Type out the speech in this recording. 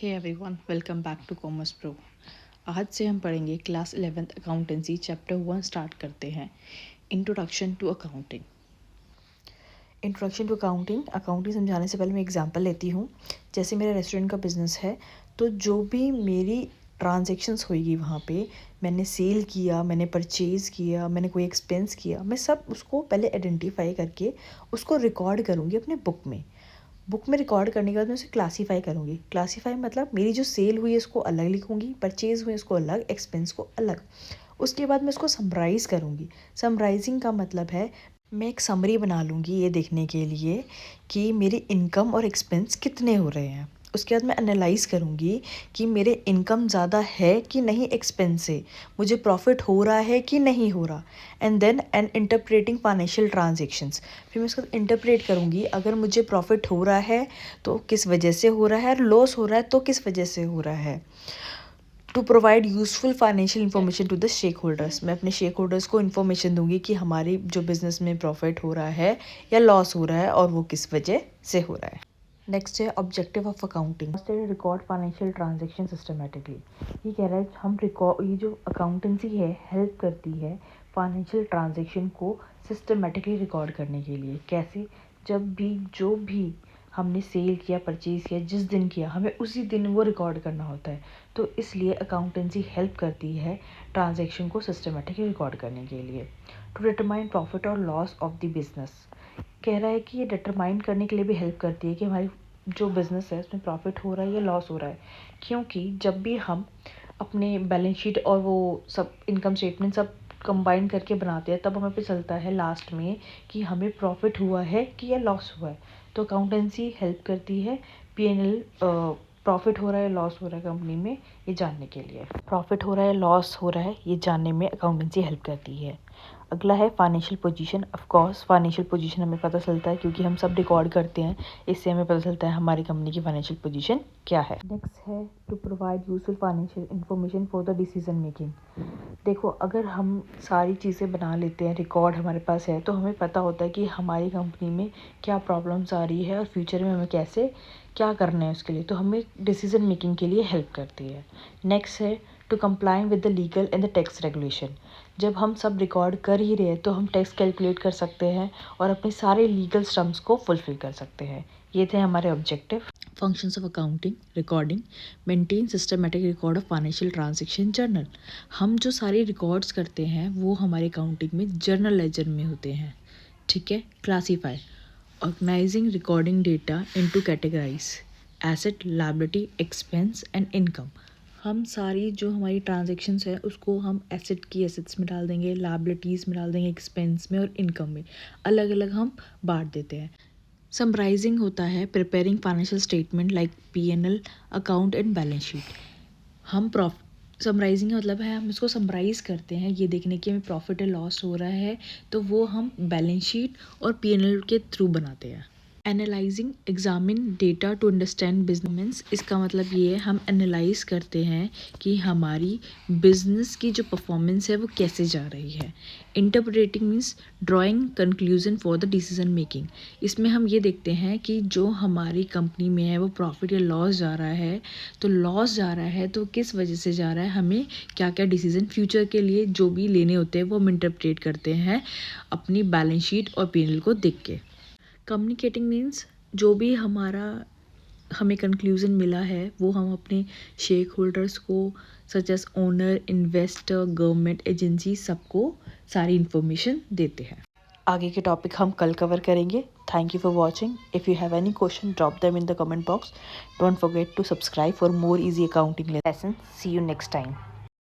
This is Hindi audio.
Hey everyone, welcome back to Commerce Pro. आज से हम पढ़ेंगे class 11th accountancy chapter 1 start करते हैं। Introduction to accounting. Introduction to accounting समझाने से पहले मैं एग्जांपल लेती हूँ। जैसे मेरा रेस्टोरेंट का बिजनेस है, तो जो भी मेरी ट्रांजैक्शंस होएगी वहाँ पे, मैंने सेल किया, मैंने परचेज़ किया, मैंने कोई एक्सपेंस किया, मैं सब उसको पहले आइडेंटिफाई करके उसको रिकॉर्ड करूँगी अपने बुक में रिकॉर्ड करने के बाद मैं उसे क्लासीफाई करूँगी। क्लासीफाई मतलब मेरी जो सेल हुई है उसको अलग लिखूँगी, परचेज़ हुई उसको अलग, एक्सपेंस को अलग। उसके बाद मैं उसको समराइज़ करूँगी। समराइजिंग का मतलब है मैं एक समरी बना लूँगी ये देखने के लिए कि मेरे इनकम और एक्सपेंस कितने हो रहे हैं। उसके बाद मैं एनालाइज़ करूँगी कि मेरे इनकम ज़्यादा है कि नहीं एक्सपेंस से, मुझे प्रॉफिट हो रहा है कि नहीं हो रहा। And then interpreting financial transactions. फिर मैं उसको इंटरप्रेट करूँगी, अगर मुझे प्रॉफिट हो रहा है तो किस वजह से हो रहा है, और लॉस हो रहा है तो किस वजह से हो रहा है। To provide useful financial information to the shareholders. मैं अपने शेक होल्डर्स को इन्फॉर्मेशन दूंगी कि हमारी जो बिज़नेस में प्रॉफिट हो रहा है या लॉस हो रहा है और वो किस वजह से हो रहा है। नेक्स्ट है objective of accounting. Record financial transaction systematically. ये कह रहा है हम रिकॉर्ड, ये जो अकाउंटेंसी है हेल्प करती है फाइनेंशियल ट्रांजेक्शन को सिस्टमेटिकली रिकॉर्ड करने के लिए। कैसे? जब भी जो भी हमने सेल किया, परचेज़ किया, जिस दिन किया, हमें उसी दिन वो रिकॉर्ड करना होता है। तो इसलिए अकाउंटेंसी हेल्प करती है ट्रांजैक्शन को सिस्टमेटिकली रिकॉर्ड करने के लिए। टू डिटरमाइन प्रॉफिट और लॉस ऑफ द बिजनेस। कह रहा है कि ये डिटरमाइन करने के लिए भी हेल्प करती है कि हमारी जो बिज़नेस है उसमें प्रॉफिट हो रहा है या लॉस हो रहा है। क्योंकि जब भी हम अपने बैलेंस शीट और वो सब इनकम स्टेटमेंट सब कंबाइन करके बनाते हैं, तब हमें पता चलता है लास्ट में कि हमें प्रॉफिट हुआ है कि या लॉस हुआ है। तो अकाउंटेंसी हेल्प करती है P&L प्रॉफिट हो रहा है लॉस हो रहा है कंपनी में ये जानने के लिए। प्रॉफिट हो रहा है लॉस हो रहा है ये जानने में अकाउंटेंसी हेल्प करती है। अगला है financial position. Of course financial position हमें पता चलता है क्योंकि हम सब रिकॉर्ड करते हैं, इससे हमें पता चलता है हमारी कंपनी की फाइनेंशियल पोजीशन क्या है। नेक्स्ट है to provide useful financial information for the decision making. देखो, अगर हम सारी चीज़ें बना लेते हैं, रिकॉर्ड हमारे पास है, तो हमें पता होता है कि हमारी कंपनी में क्या प्रॉब्लम्स आ रही है और फ्यूचर में हमें कैसे क्या करना है उसके लिए, तो हमें डिसीजन मेकिंग के लिए हेल्प करती है। नेक्स्ट है to comply with the legal and the tax regulation. जब हम सब रिकॉर्ड कर ही रहे हैं तो हम टैक्स कैलकुलेट कर सकते हैं और अपने सारे लीगल स्टम्प्स को फुलफिल कर सकते हैं। ये थे हमारे objective. Functions of accounting, recording, maintain systematic record of financial transaction journal. हम जो सारे रिकॉर्ड्स करते हैं वो हमारे अकाउंटिंग में जर्नल लेजर में होते हैं। ठीक है। Classify, organising recording data into categorise, asset, liability, expense and income. हम सारी जो हमारी ट्रांजैक्शंस है उसको हम एसेट की एसेट्स में डाल देंगे, लायबिलिटीज़ में डाल देंगे, एक्सपेंस में और इनकम में अलग अलग हम बांट देते हैं। समराइजिंग होता है preparing financial statement like P&L account and balance sheet. हम समराइजिंग का मतलब है हम इसको समराइज करते हैं ये देखने की हमें प्रॉफिट या लॉस हो रहा है, तो वो हम बैलेंस शीट और P&L के थ्रू बनाते हैं। Analysing, examine data to understand business. इसका मतलब ये है हम एनालाइज करते हैं कि हमारी बिजनेस की जो परफॉर्मेंस है वो कैसे जा रही है। Interpreting means drawing conclusion for the decision making. इसमें हम ये देखते हैं कि जो हमारी कंपनी में है वो प्रॉफिट या लॉस जा रहा है, तो लॉस जा रहा है तो किस वजह से जा रहा है, हमें क्या क्या डिसीजन फ्यूचर के लिए जो भी लेने होते हैं वो हम इंटरप्रेट करते हैं अपनी बैलेंस शीट और P&L को देख के। कम्युनिकेटिंग मीन्स जो भी हमें कंक्लूजन मिला है वो हम अपने शेक होल्डर्स को such as owner, investor, government agency सबको सारी इन्फॉर्मेशन देते हैं। आगे के टॉपिक हम कल कवर करेंगे। Thank you for watching. If you have any question drop them in the comment box. Don't forget to subscribe for more easy accounting lessons. See you next time.